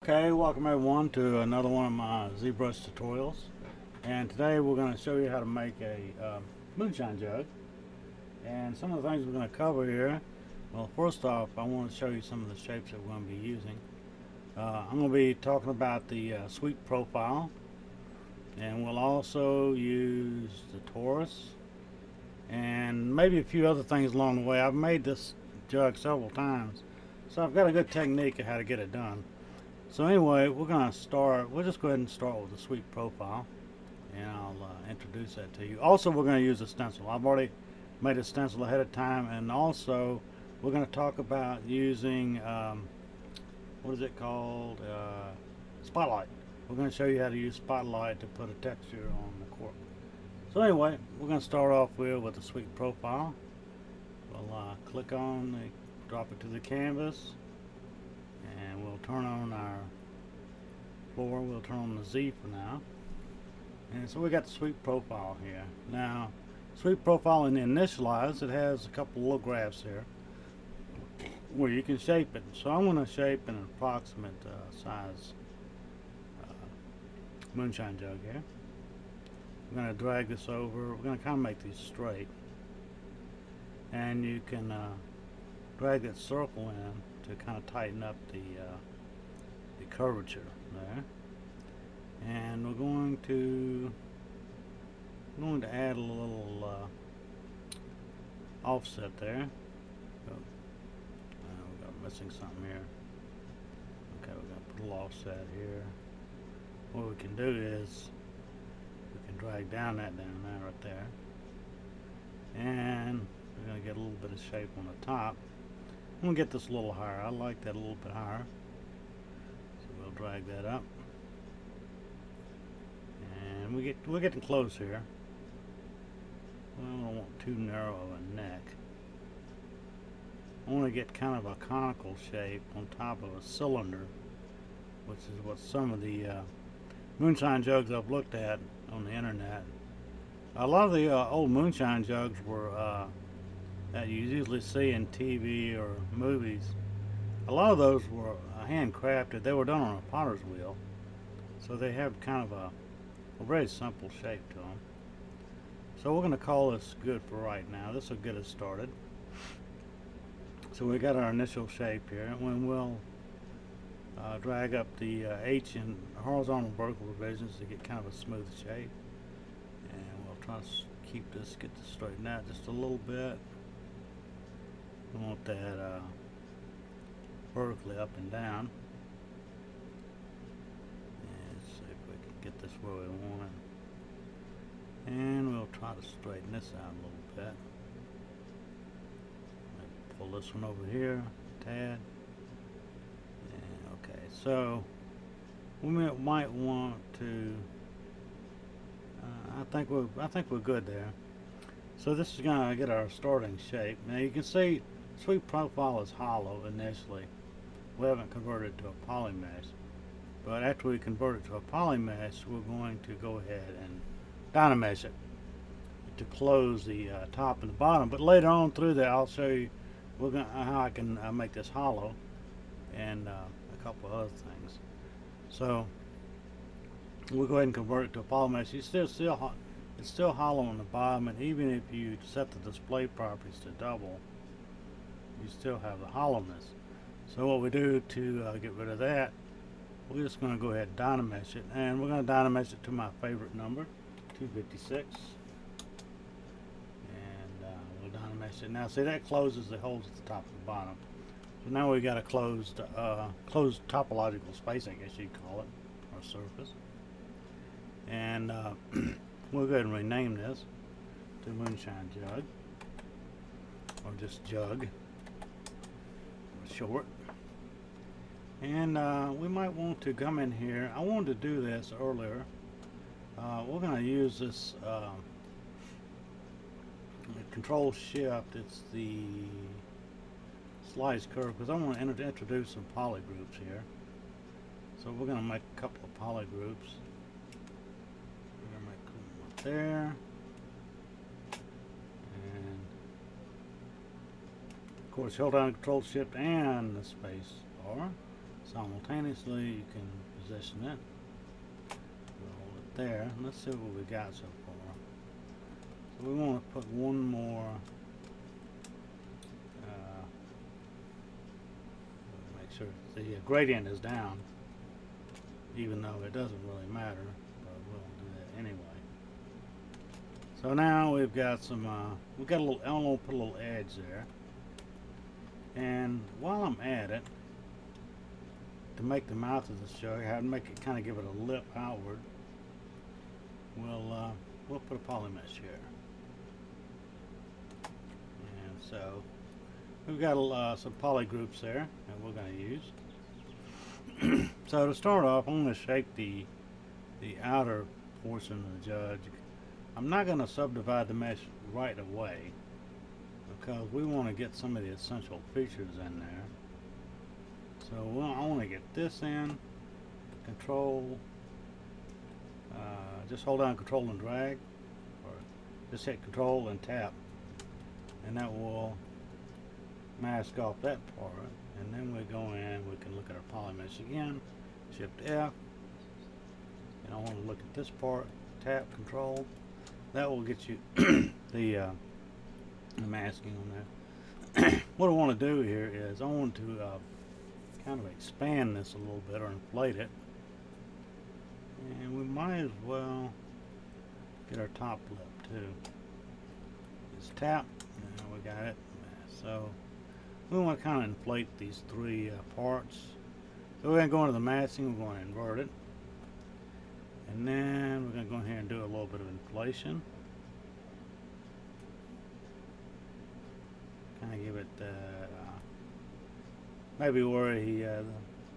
Okay, welcome everyone to another one of my ZBrush tutorials, and today we're going to show you how to make a moonshine jug. And some of the things we're going to cover here, well, first off I want to show you some of the shapes that we're going to be using. I'm going to be talking about the sweep profile, and we'll also use the torus and maybe a few other things along the way. I've made this jug several times, so I've got a good technique of how to get it done. So anyway, we'll just go ahead and start with the sweep profile, and I'll introduce that to you. Also, we're going to use a stencil. I've already made a stencil ahead of time, and also we're going to talk about using, what is it called, spotlight. We're going to show you how to use spotlight to put a texture on the cork. So anyway, we're going to start off with the sweep profile. We'll click on, drop it to the canvas, and we'll turn on our floor. We'll turn on the Z for now. And so we got the sweep profile here. Now, sweep profile in the initialize, it has a couple little graphs here where you can shape it. So I'm going to shape an approximate size moonshine jug here. I'm going to drag this over. We're going to kind of make these straight, and you can drag that circle in to kind of tighten up the curvature there. And we're going to add a little offset there. We got missing something here. Okay, we're going to put a little offset here. What we can do is we can drag down there right there, and we're going to get a little bit of shape on the top. I'm going to get this a little higher. I like that a little bit higher. So we'll drag that up. And we're getting close here. Well, I don't want too narrow of a neck. I want to get kind of a conical shape on top of a cylinder, which is what some of the moonshine jugs I've looked at on the internet. A lot of the old moonshine jugs were that you usually see in TV or movies. A lot of those were handcrafted. They were done on a potter's wheel, so they have kind of a very simple shape to them. So we're going to call this good for right now. This will get us started. So we got our initial shape here, and we'll drag up the H in horizontal and vertical revisions to get kind of a smooth shape, and we'll try to get this straightened out just a little bit. We want that vertically up and down. And let's see if we can get this where we want it. And we'll try to straighten this out a little bit. Maybe pull this one over here a tad. And okay, so we might want to. I think we're good there. So this is going to get our starting shape. Now you can see sweep profile is hollow initially. We haven't converted it to a poly mesh, but after we convert it to a poly mesh, we're going to go ahead and dynamesh it to close the top and the bottom. But later on through there, I'll show you how I can make this hollow and a couple of other things. So we'll go ahead and convert it to a poly mesh. It's still hollow on the bottom, and even if you set the display properties to double, you still have the hollowness. So what we do to get rid of that, we're just going to go ahead and dynamesh it, and we're going to dynamesh it to my favorite number, 256, and we'll dynamesh it. Now see, that closes the holes at the top and the bottom. So now we got a closed topological space, I guess you'd call it, or surface. And we'll go ahead and rename this to Moonshine Jug, or just Jug for short. And we might want to come in here. I wanted to do this earlier. We're going to use this Control Shift. It's the SliceCurve, because I want to introduce some polygroups here. So we're going to make a couple of polygroups. We're going to make one up there. And of course, hold down Control Shift and the space bar. simultaneously. You can position it. Hold it there. Let's see what we got so far. So we want to put one more. Make sure the gradient is down, even though it doesn't really matter. But we'll do that anyway. So now we've got some. We've got a little. I want to put a little edge there. And while I'm at it, to make the mouth of the jug, I have to make it kind of give it a lip outward. We'll put a polymesh here. And so we've got some polygroups there that we're going to use. So to start off, I'm going to shape the outer portion of the jug. I'm not going to subdivide the mesh right away, because we want to get some of the essential features in there. So I want to get this in, control, just hold down control and drag, or just hit control and tap, and that will mask off that part. And then we go in, we can look at our polymesh again, shift F, and I want to look at this part, tap control. That will get you the masking on that. What I want to do here is I want to kind of expand this a little bit, or inflate it, and we might as well get our top lip too. Just tap, and we got it. So we want to kind of inflate these three parts. So we're going to go into the masking, we're going to invert it, and then we're going to go ahead and do a little bit of inflation. Kind of give it maybe where he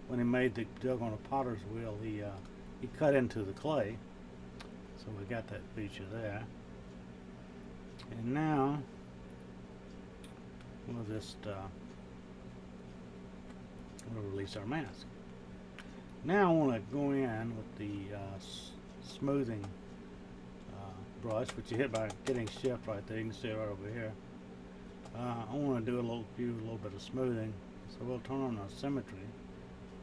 when he made the jug on a potter's wheel, he cut into the clay, so we got that feature there. And now we'll just we'll release our mask. Now I want to go in with the smoothing brush, which you hit by hitting shift right there. You can see it right over here. I want to do a little bit of smoothing, so we'll turn on our symmetry,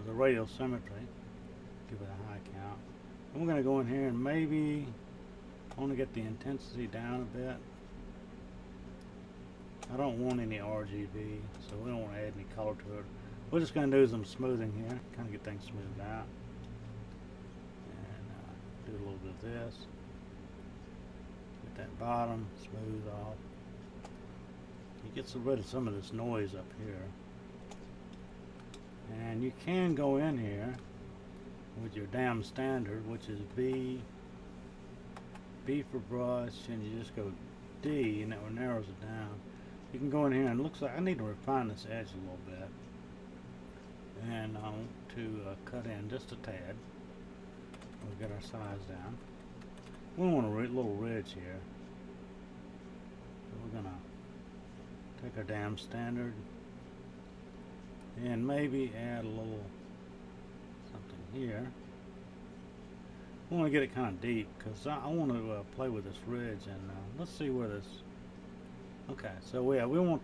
or the radial symmetry, give it a high count. And we're going to go in here and maybe I want to get the intensity down a bit. I don't want any RGB, so we don't want to add any color to it. We're just going to do some smoothing here, kind of get things smoothed out, and do a little bit of this. Get that bottom smooth off. You get rid of some of this noise up here, and you can go in here with your damn standard, which is B for brush, and you just go D, and that narrows it down. You can go in here and it looks like I need to refine this edge a little bit, and I want to cut in just a tad. We'll get our size down. We want a little ridge here, so we're gonna take our damn standard and maybe add a little something here. I want to get it kind of deep because I want to play with this ridge, and let's see where this. Okay, so yeah, we want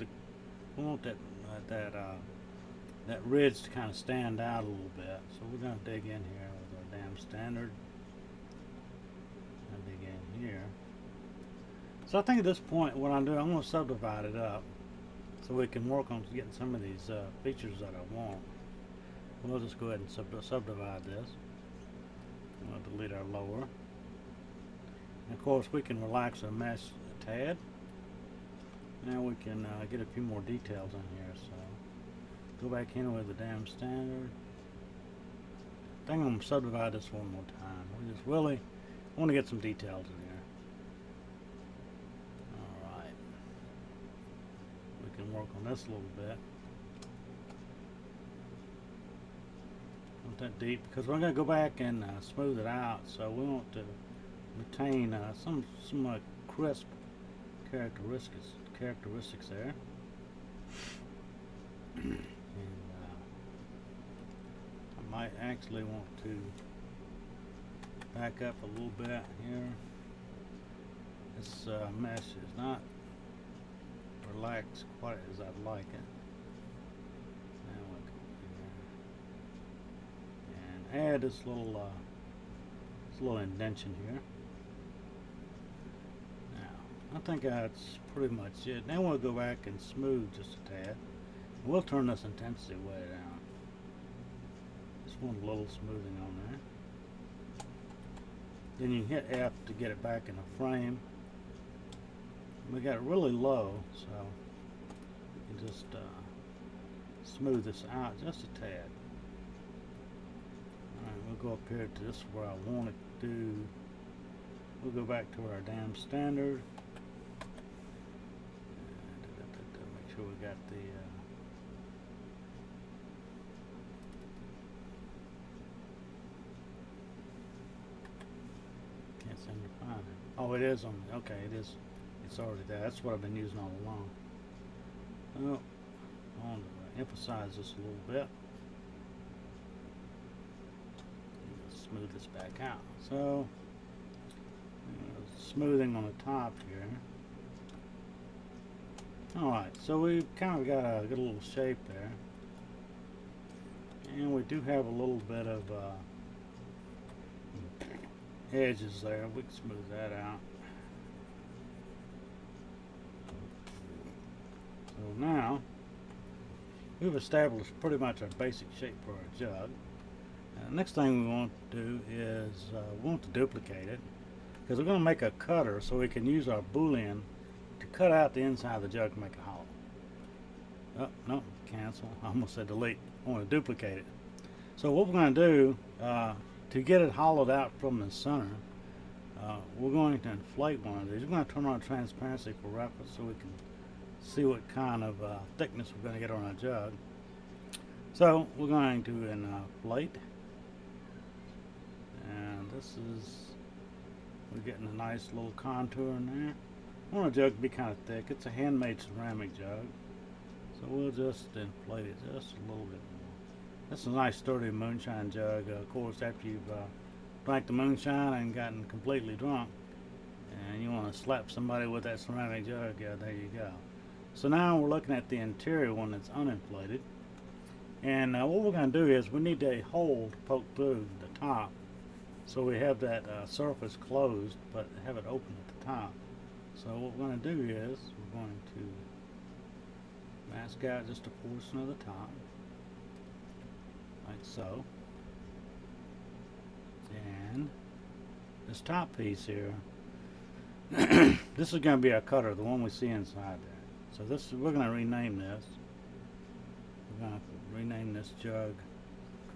that ridge to kind of stand out a little bit. So we're going to dig in here with our damn standard. I'll dig in here. So I think at this point, what I'm doing, I'm going to subdivide it up, so we can work on getting some of these features that I want. We'll just go ahead and subdivide this. We'll delete our lower. And of course, we can relax our mesh a tad. Now we can get a few more details in here. So go back in with the damn standard. I think I'm going to subdivide this one more time. We just really want to get some details in here. Alright. We can work on this a little bit. Not that deep, because we're going to go back and smooth it out, so we want to retain some crisp characteristics there. And I might actually want to back up a little bit here. This mesh is not relaxed quite as I'd like it. Now we'll go add this little indentation here. Now, I think that's pretty much it. Then we'll go back and smooth just a tad. We'll turn this intensity way down. Just want a little smoothing on there. Then you hit F to get it back in the frame. We got it really low, so you can just smooth this out just a tad. Alright, we'll go up here to this where I want it to do. We'll go back to our damn standard. Make sure we got the can't seem to find it. Oh, it is on. Okay, it is. It's already there. That's what I've been using all along. Well, I want to emphasize this a little bit. Smooth this back out. So, smoothing on the top here. Alright, so we've kind of got a good little shape there. And we do have a little bit of edges there. We can smooth that out. So now, we've established pretty much our basic shape for our jug. Next thing we want to do is we want to duplicate it, because we're going to make a cutter so we can use our Boolean to cut out the inside of the jug to make it hollow. Oh, no, cancel. I almost said delete. I want to duplicate it. So what we're going to do to get it hollowed out from the center, we're going to inflate one of these. We're going to turn on transparency for reference so we can see what kind of thickness we're going to get on our jug. So we're going to inflate. And this is, we're getting a nice little contour in there. I want a jug to be kind of thick. It's a handmade ceramic jug. So we'll just inflate it just a little bit more. This is a nice sturdy moonshine jug. Of course, after you've drank the moonshine and gotten completely drunk, and you want to slap somebody with that ceramic jug, yeah, there you go. So now we're looking at the interior one that's uninflated. And what we're going to do is we need a hole to poke through the top. So we have that surface closed, but have it open at the top. So what we're going to do is we're going to mask out just a portion of the top, like so. And this top piece here, this is going to be our cutter, the one we see inside there. So this, we're going to rename this. We're going to rename this jug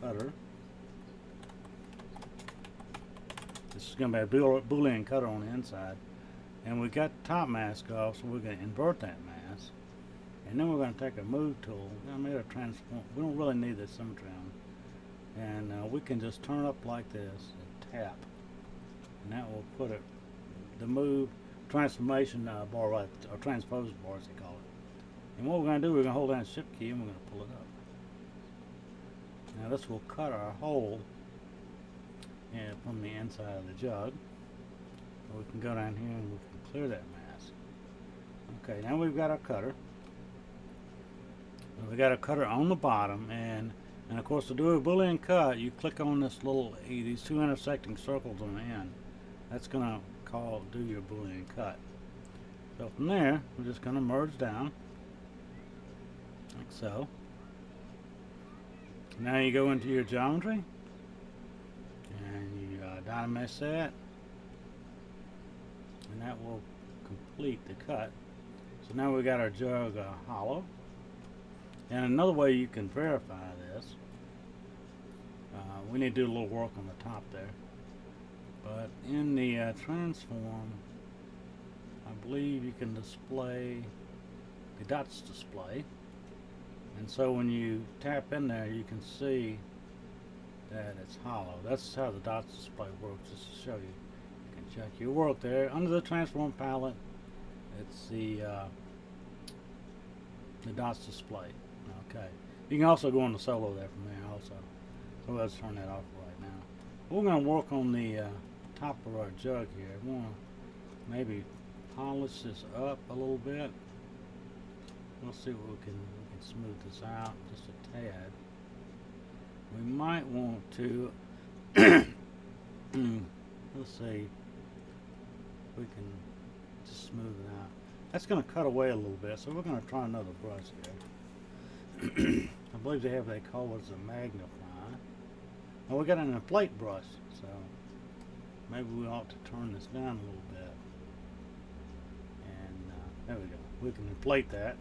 cutter. This is going to be a Boolean cutter on the inside. And we got the top mask off, so we're going to invert that mask. And then we're going to take a move tool. I made a transform. We don't really need the symmetry on. And we can just turn it up like this and tap. And that will put it, the move transformation bar, right, or transpose bar as they call it. And what we're going to do, we're going to hold down the shift key and we're going to pull it up. Now this will cut our hole from the inside of the jug. So we can go down here and we can clear that mask. Okay, now we've got our cutter. We got a cutter on the bottom, and of course to do a Boolean cut, you click on this little these two intersecting circles on the end. That's gonna do your Boolean cut. So from there, we're just gonna merge down like so. Now you go into your geometry and you dynamesh that, and that will complete the cut. So now we got our jug hollow. And another way you can verify this, we need to do a little work on the top there, but in the transform, I believe you can display the dots display, and so when you tap in there you can see that it's hollow. That's how the dots display works, just to show you. You can check your work there. Under the transform palette, it's the dots display. Okay. You can also go on the solo there from there also. So let's turn that off right now. We're going to work on the top of our jug here. We want to maybe polish this up a little bit. We'll see what we can smooth this out just a tad. We might want to Let's see. We can just smooth it out. That's going to cut away a little bit, so we're going to try another brush here. I believe they call it a magnify. Oh, we got an inflate brush, so maybe we ought to turn this down a little bit. And there we go. We can inflate that.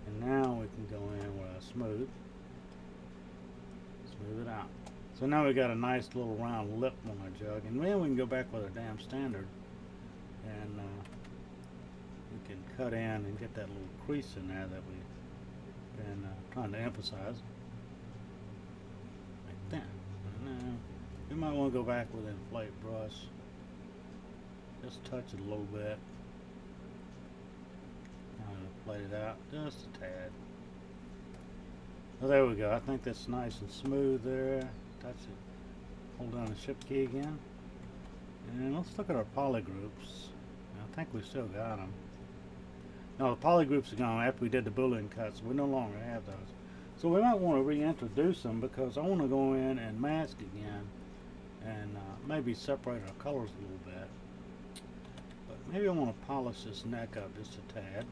And now we can go in with a smooth it out. So now we got a nice little round lip on our jug, and then we can go back with our damn standard, and we can cut in and get that little crease in there that we've been trying to emphasize, like that. And you might want to go back with an inflate brush, just touch it a little bit, and inflate it out just a tad. Well, there we go. I think that's nice and smooth there. Touch it. Hold down the shift key again. And let's look at our polygroups. I think we still got them. Now the polygroups are gone after we did the Boolean Cut, so we no longer have those. So we might want to reintroduce them, because I want to go in and mask again and maybe separate our colors a little bit. But maybe I want to polish this neck up just a tad.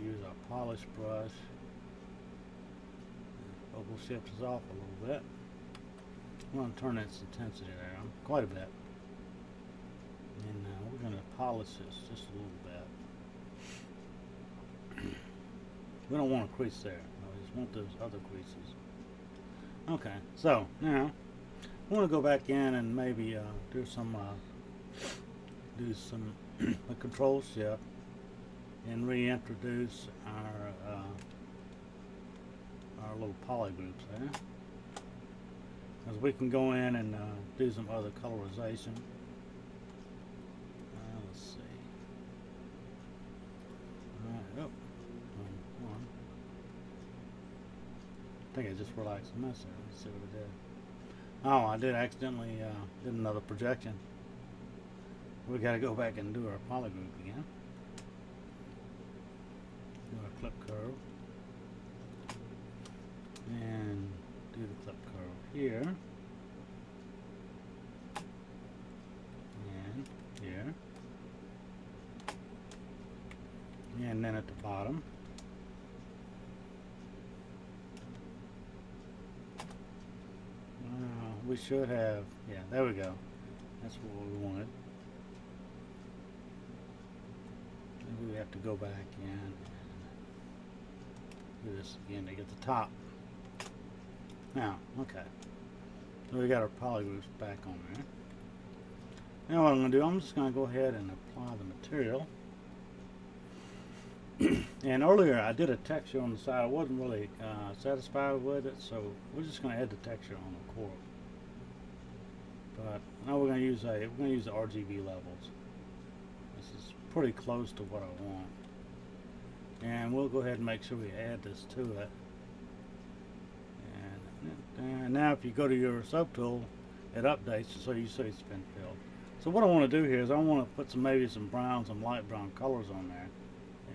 Use our polish brush. Focal shift is off a little bit. I'm going to turn its intensity down quite a bit. And we're going to polish this just a little bit. We don't want a crease there. We just want those other creases. Okay, so now I want to go back in and maybe do some a control shift and reintroduce our little polygroups there, because we can go in and do some other colorization. Let's see. Oh, one. I think I just relaxed the mess there. Let's see what I did. Oh, I did accidentally did another projection. We got to go back and do our polygroup again. Do a clip curve and do the clip curve here and here, and then at the bottom we should have, yeah, there we go, that's what we wanted. Maybe we have to go back in do this again to get the top. Now, okay. So we got our polygroups back on there. Now what I'm going to do, I'm just going to go ahead and apply the material. And earlier I did a texture on the side. I wasn't really satisfied with it, so we're just going to add the texture on the Cork. But now we're going to use the RGB levels. This is pretty close to what I want. And we'll go ahead and make sure we add this to it. And now if you go to your subtool, it updates so you see it's been filled. So what I want to do here is I want to put maybe some brown, some light brown colors on there.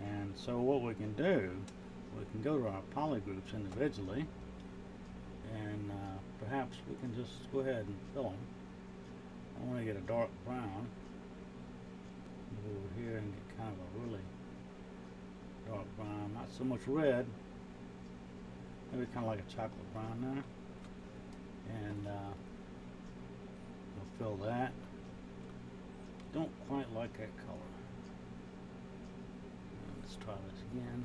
And so what we can do, we can go to our polygroups individually, and perhaps we can just go ahead and fill them. I want to get a dark brown. Go over here and get kind of a really dark brown, not so much red, maybe kind of like a chocolate brown there, and we'll fill that. Don't quite like that color. Let's try this again.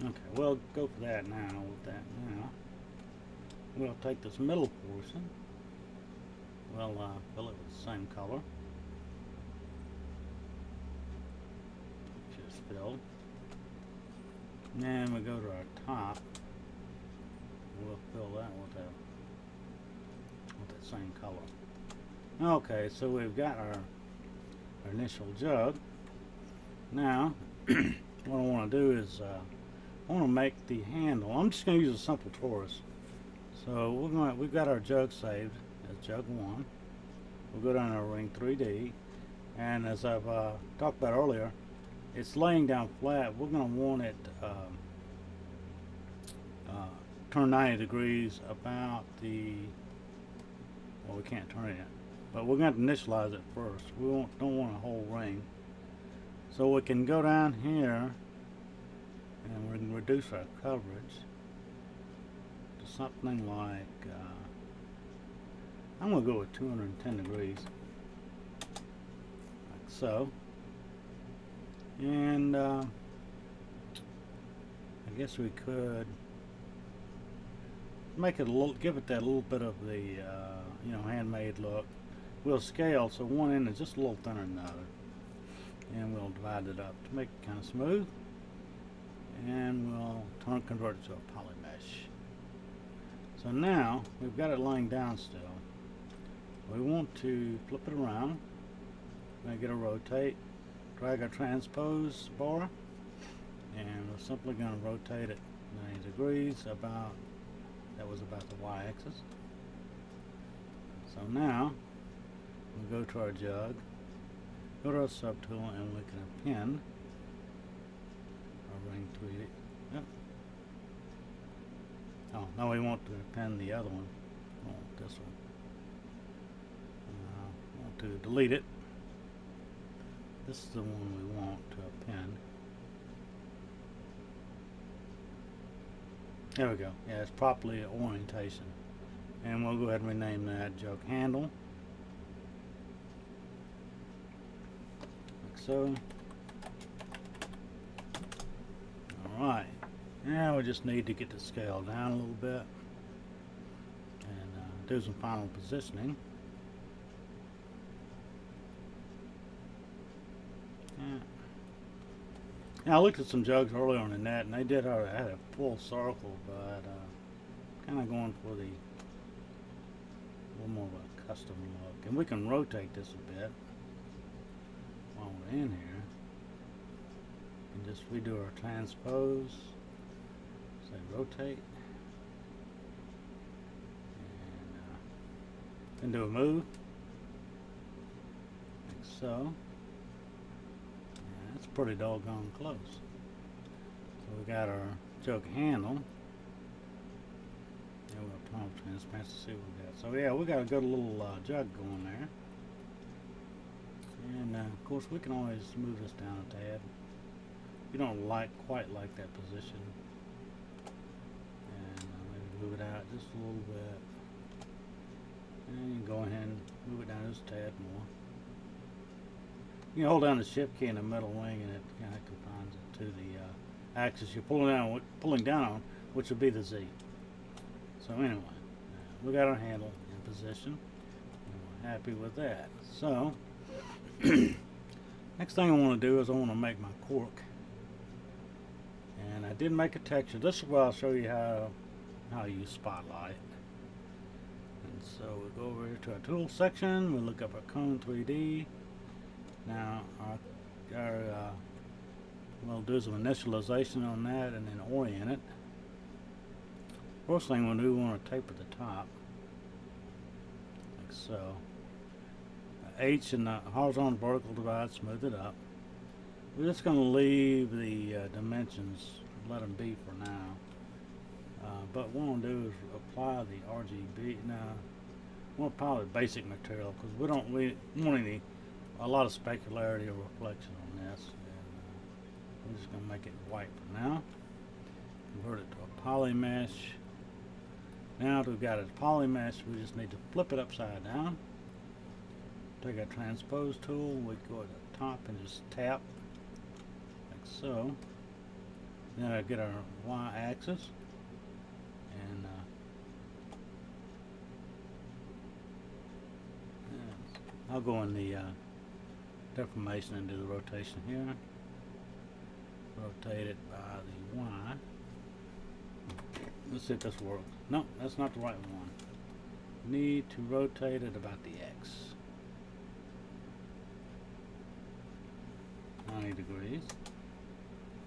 Okay, we'll go for that now. With that now, we'll take this middle portion, we'll fill it with the same color. Filled. And then we go to our top. We'll fill that with that same color. Okay, so we've got our initial jug. Now, what I want to do is I want to make the handle. I'm just going to use a simple torus. So we've got our jug saved as jug 1. We'll go down to our ring 3D, and as I've talked about earlier, it's laying down flat, we're going to want it turn 90 degrees about the, well, we can't turn it, but we're going to initialize it first. We don't want a whole ring. So we can go down here and we can reduce our coverage to something like, I'm going to go with 210 degrees, like so. And I guess we could make it a little, give it that little bit of the you know, handmade look. We'll scale so one end is just a little thinner than the other, and we'll divide it up to make it kind of smooth, and we'll convert it to a poly mesh. So now we've got it laying down still. We want to flip it around. We're going to get a rotate, drag our transpose bar, and we're simply going to rotate it 90 degrees about, that was about the y-axis. So now we go to our jug, go to our subtool, and we can append our ring 3D. Yep. Oh, now we want to append the other one. We want this one. We want to delete it. This is the one we want to append. There we go. Yeah, it's properly orientation. And we'll go ahead and rename that jug handle. Like so. Alright. Now we just need to get the scale down a little bit. And do some final positioning. Now I looked at some jugs earlier on the net, and they did had a full circle, but kind of going for the little more of a custom look. And we can rotate this a bit while we're in here, and just redo our transpose. Say rotate, and then do a move, like so. That's pretty doggone close. So we got our jug handle. And we'll turn off transparency to see what we got. So yeah, we got a good little jug going there. And of course we can always move this down a tad. You don't quite like that position. And maybe move it out just a little bit. And you can go ahead and move it down just a tad more. You can hold down the shift key in the middle wing, and it kind of confines it to the axis you're pulling down on, which would be the Z. So anyway, we got our handle in position, and we're happy with that. So next thing I want to do is I want to make my cork, and I did make a texture. This is where I'll show you how I use Spotlight. And so we go over here to our tool section. We look up our cone 3D. Now, we'll do some initialization on that and then orient it. First thing we'll do, we want to taper the top, like so. H in the horizontal vertical divide, smooth it up. We're just going to leave the dimensions, let them be for now. But what we'll do is apply the RGB. Now, we'll apply the basic material because we don't really want a lot of specularity or reflection on this. And, we're just going to make it white for now. Convert it to a poly mesh. Now that we've got a poly mesh, we just need to flip it upside down. Take our transpose tool, we go to the top and just tap, like so. Then I get our y-axis, and I'll go in the deformation and do the rotation here. Rotate it by the Y. Let's see if this works. No, that's not the right one. Need to rotate it about the X. 90 degrees.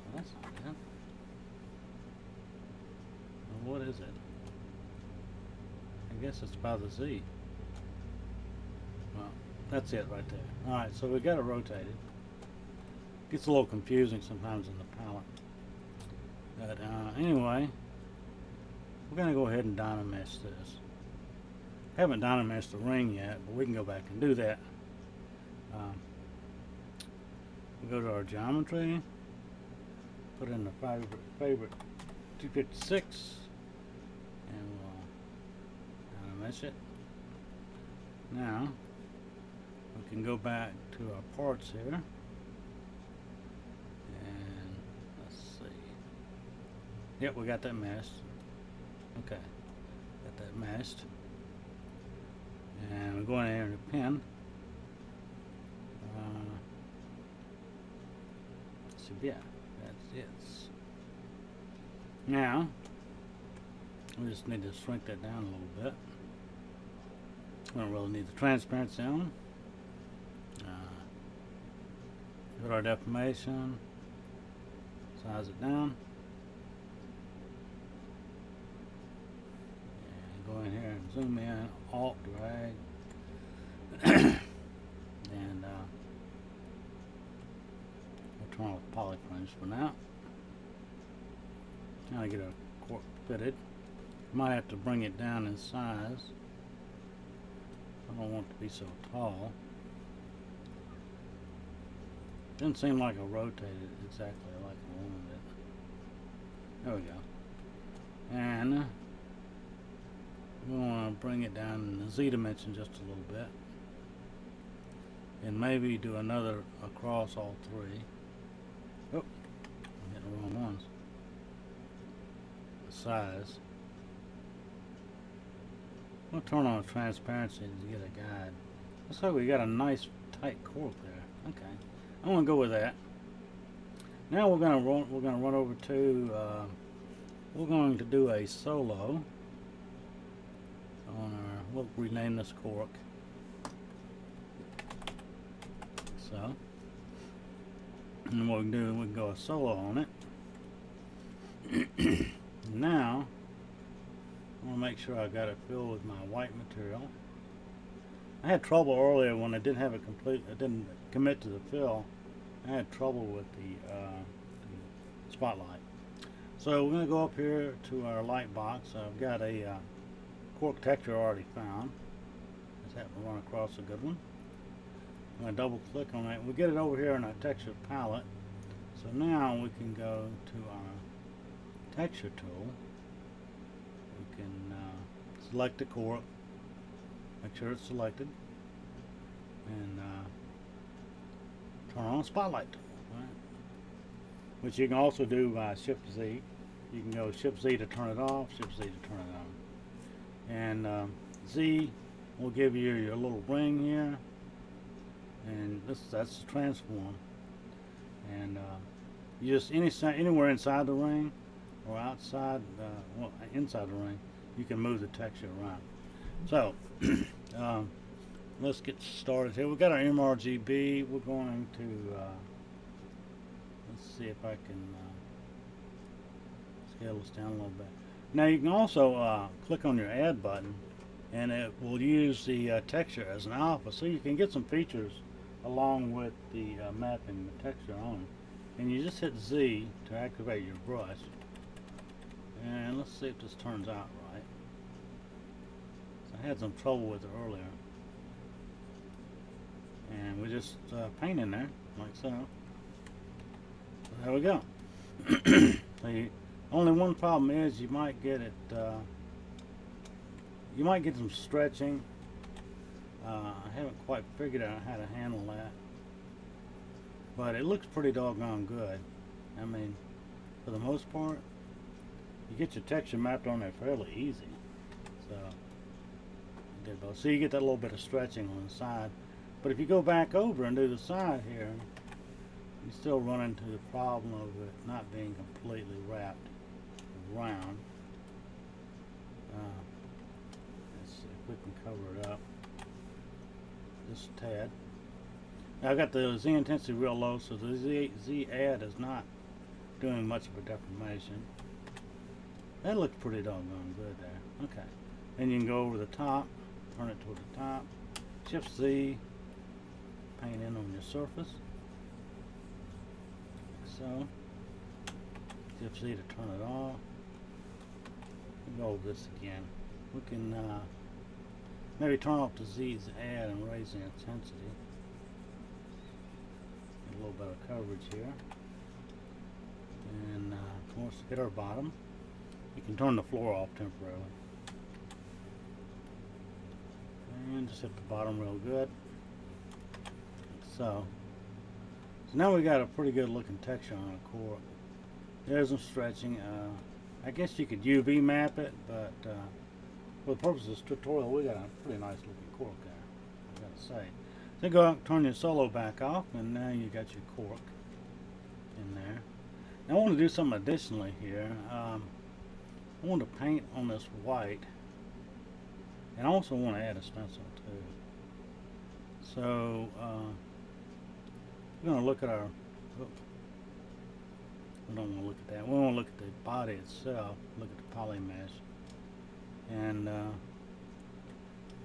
Well, that's not good. Well, what is it? I guess it's by the Z. Well, that's it right there. Alright, so we got it rotated. Gets a little confusing sometimes in the palette. But anyway, we're going to go ahead and dynamesh this. Haven't dynameshed the ring yet, but we can go back and do that. We go to our geometry, put in the favorite 256, and we'll dynamesh it. Now we can go back to our parts here, and let's see. Yep, we got that meshed. Okay, got that meshed. And we're going in here to pin. So yeah, that's it. Now we just need to shrink that down a little bit. We don't really need the transparency on. Put our deformation, size it down, and go in here and zoom in, alt drag, and we'll turn off polyframes for now. Now I get a Cork fitted. Might have to bring it down in size. I don't want it to be so tall. Didn't seem like I rotated exactly like I wanted it. There we go. And we want to bring it down in the Z dimension just a little bit. And maybe do another across all three. Oh, I'm hitting the wrong ones. The size. We'll turn on transparency to get a guide. Looks like we got a nice tight cork there. Okay, I'm gonna go with that. Now we're gonna run over to. We're going to do a solo on our. We'll rename this Cork. So, and what we can do, we can go a solo on it. Now, I want to make sure I got it filled with my white material. I had trouble earlier when I didn't have it complete. I didn't commit to the fill. I had trouble with the spotlight. So we're going to go up here to our light box. I've got a Cork texture already found. Just happen to run across a good one. I'm going to double click on it. We'll get it over here in our texture palette. So now we can go to our texture tool. We can select the Cork, make sure it's selected, and turn on Spotlight tool, right? Which you can also do by Shift Z. You can go Shift Z to turn it off, Shift Z to turn it on. And Z will give you your little ring here, and that's the transform. And you just anywhere inside the ring or outside, well, inside the ring, you can move the texture around. So let's get started here. We've got our MRGB. We're going to let's see if I can scale this down a little bit. Now you can also click on your add button, and it will use the texture as an alpha, so you can get some features along with the mapping the texture on. And you just hit Z to activate your brush. And let's see if this turns out right. So I had some trouble with it earlier. And we just paint in there, like so. So there we go. The only one problem is you might get it, you might get some stretching. I haven't quite figured out how to handle that. But it looks pretty doggone good. I mean, for the most part, you get your texture mapped on there fairly easy. So, did both. So you get that little bit of stretching on the side. But if you go back over and do the side here, you still run into the problem of it not being completely wrapped around. Let's see if we can cover it up just a tad. Now I've got the Z intensity real low, so the Z add is not doing much of a deformation. That looks pretty doggone good there. Okay. Then you can go over the top, turn it toward the top, Shift Z, paint in on your surface. so. Shift Z to turn it off. We'll go over this again. We can maybe turn off the Z's add and raise the intensity. Get a little bit of coverage here. And of course, hit our bottom. You can turn the floor off temporarily. And just hit the bottom real good. So now we got a pretty good looking texture on our Cork. There's some stretching. I guess you could UV map it, but for the purpose of this tutorial, we got a pretty nice looking Cork there, I gotta say. Then go out and turn your solo back off, and now you got your Cork in there. Now I want to do something additionally here. I want to paint on this white, and I also want to add a stencil too. So we're going to look at our. We don't want to look at that. We want to look at the body itself. Look at the poly mesh, and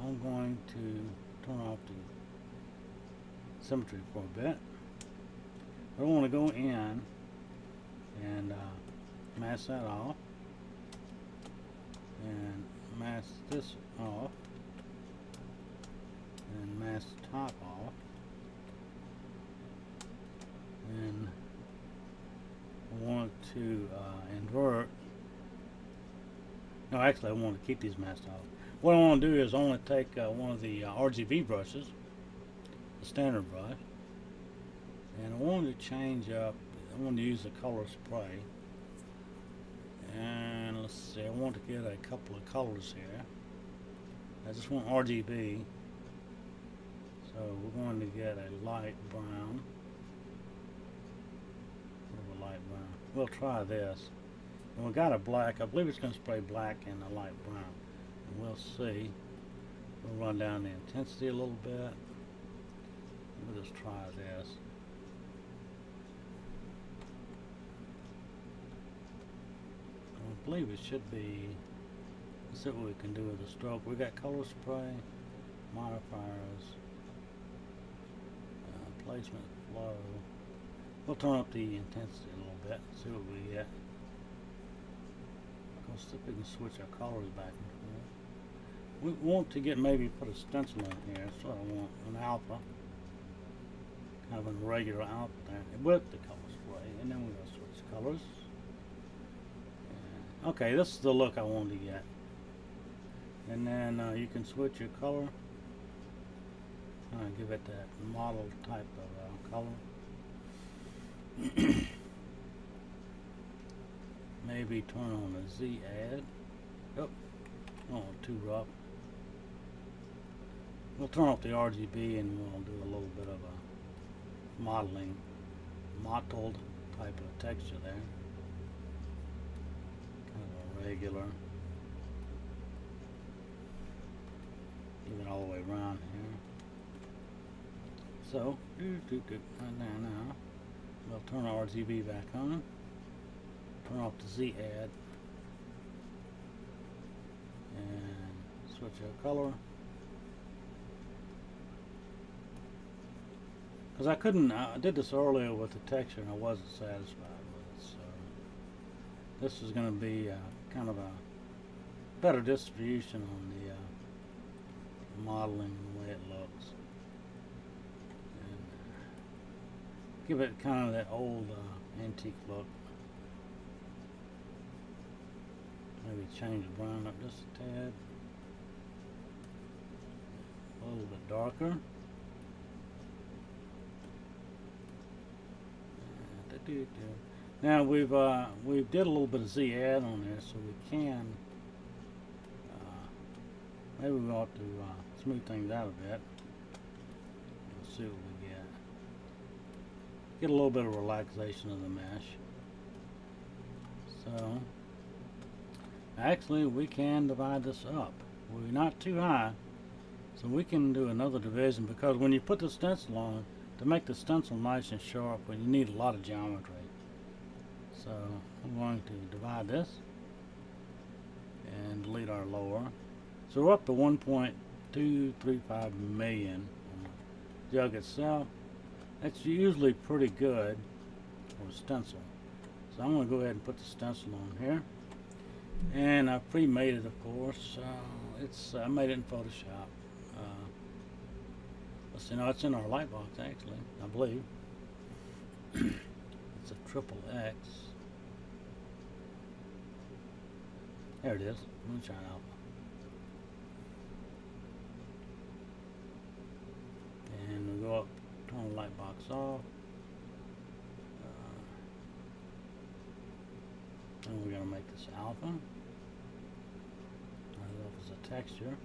I'm going to turn off the symmetry for a bit. I want to go in and mask that off, and mask this off, and mask the top off, and I want to invert. No, actually I want to keep these masked off. What I want to do is I want to take one of the RGB brushes, the standard brush, and I want to change up. I want to use the color spray, and let's see, I want to get a couple of colors here. I just want RGB, so we're going to get a light brown. Sort of a light brown. We'll try this. And we got a black. I believe it's going to spray black and a light brown. And we'll see. We'll run down the intensity a little bit. We'll just try this. I believe it should be. Let's see what we can do with the stroke. We got color spray, modifiers, placement, flow. We'll turn up the intensity a little bit. See what we get. We'll see if we can switch our colors back and forth. We want to get maybe put a stencil in here, so I want an alpha, kind of a regular alpha there with the color spray, and then we're going to switch colors. Okay, this is the look I wanted to get. And then you can switch your color. Give it that model type of color. Maybe turn on a Z add. Oh, too rough. We'll turn off the RGB and we'll do a little bit of a modeling, mottled type of texture there. Regular. Give it all the way around here. So, now we'll turn our RGB back on. Turn off the Z add. And switch our color. Because I did this earlier with the texture and I wasn't satisfied with it. So, this is going to be kind of a better distribution on the modeling, the way it looks, and give it kind of that old antique look. Maybe change the brown up just a tad, a little bit darker. Now we did a little bit of Z add on there, so we can maybe we ought to smooth things out a bit. Let's see what we get. Get a little bit of relaxation of the mesh. So actually we can divide this up. We're not too high, so we can do another division, because when you put the stencil on, to make the stencil nice and sharp, well, you need a lot of geometry. So I'm going to divide this and delete our lower. So we're up to 1.235 million on the jug itself. That's usually pretty good. for a stencil. So I'm going to go ahead and put the stencil on here. And I pre-made it, of course. I made it in Photoshop. Let's see, no, it's in our Lightbox actually, I believe. It's a triple X. There it is, Moonshine Alpha. And we go up, turn the Lightbox off. And we're going to make this alpha. Turn it off as a texture.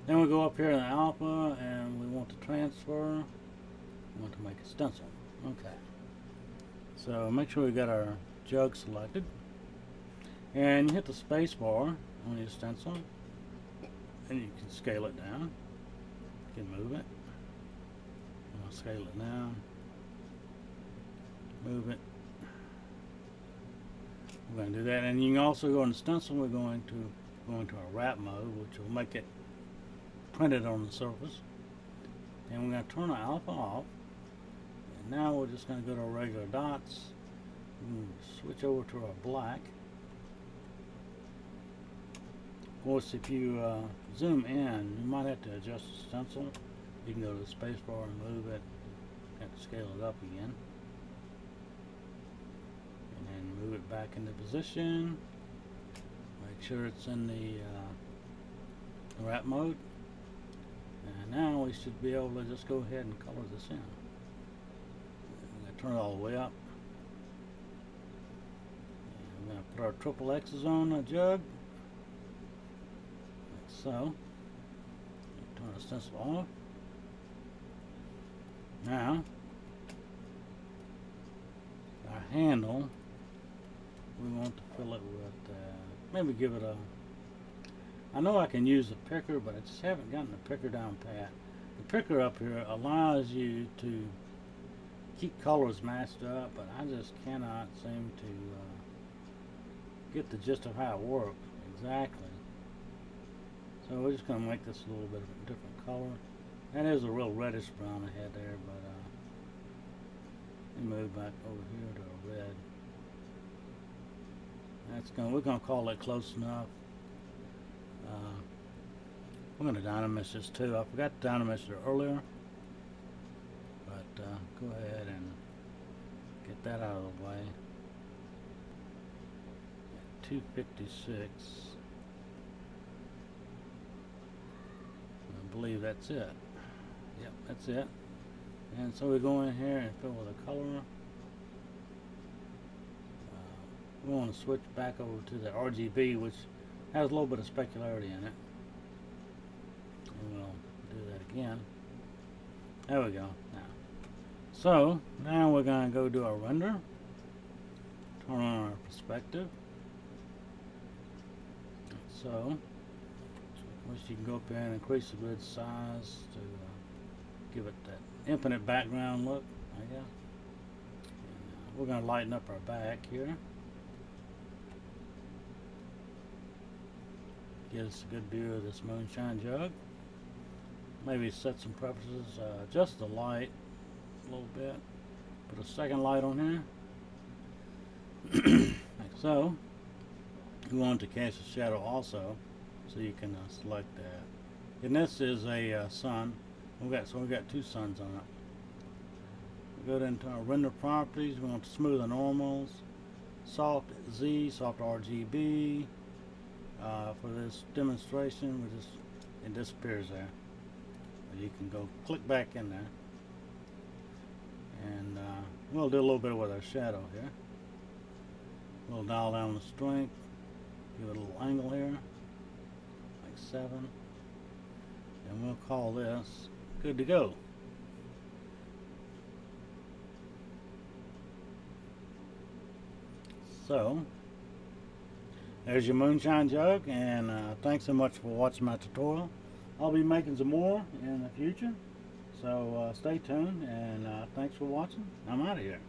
Then we go up here in the alpha and we want to transfer. We want to make a stencil. Okay. So make sure we got our jug selected. And you hit the space bar on your stencil. And you can scale it down. You can move it. I'll scale it down. Move it. We're going to do that, and you can also go in the stencil. We're going to go into our wrap mode, which will make it printed on the surface. And we're going to turn our alpha off. And now we're just going to go to our regular dots. Switch over to our black. Of course, if you zoom in, you might have to adjust the stencil. You can go to the space bar and move it. You have to scale it up again. Move it back into position. Make sure it's in the wrap mode. And now we should be able to just go ahead and color this in. I'm going to turn it all the way up. And we're going to put our triple X's on the jug. Like so. Turn the stencil off. Now, our handle, we want to fill it with, maybe give it a, I know I can use the picker, but I just haven't gotten the picker down pat. The picker up here allows you to keep colors matched up, but I just cannot seem to get the gist of how it works exactly. So we're just going to make this a little bit of a different color. That is a real reddish brown I had there, but let me move back over here to a red. We're going to call it close enough. We're going to dynamesh this too. I forgot to dynamesh it earlier, but go ahead and get that out of the way. At 256. I believe that's it. Yep, that's it. And so we go in here and fill with a color. We want to switch back over to the RGB, which has a little bit of specularity in it. And we'll do that again. There we go. So now we're going to go do our render. Turn on our perspective. So, you can go up here and increase the grid size to give it that infinite background look, I guess. And, we're going to lighten up our back here. Get us a good view of this Moonshine Jug. Maybe set some preferences, adjust the light a little bit. Put a second light on here. Like so. You want to cast a shadow also, so you can select that. And this is a sun. We've got two suns on it. We go into our render properties. We want to smooth the normals, soft Z, soft RGB. For this demonstration, it disappears there. You can go click back in there, and we'll do a little bit with our shadow here. We'll dial down the strength, give it a little angle here, like 7, and we'll call this good to go. So there's your Moonshine Jug, and thanks so much for watching my tutorial. I'll be making some more in the future, so stay tuned, and thanks for watching. I'm out of here.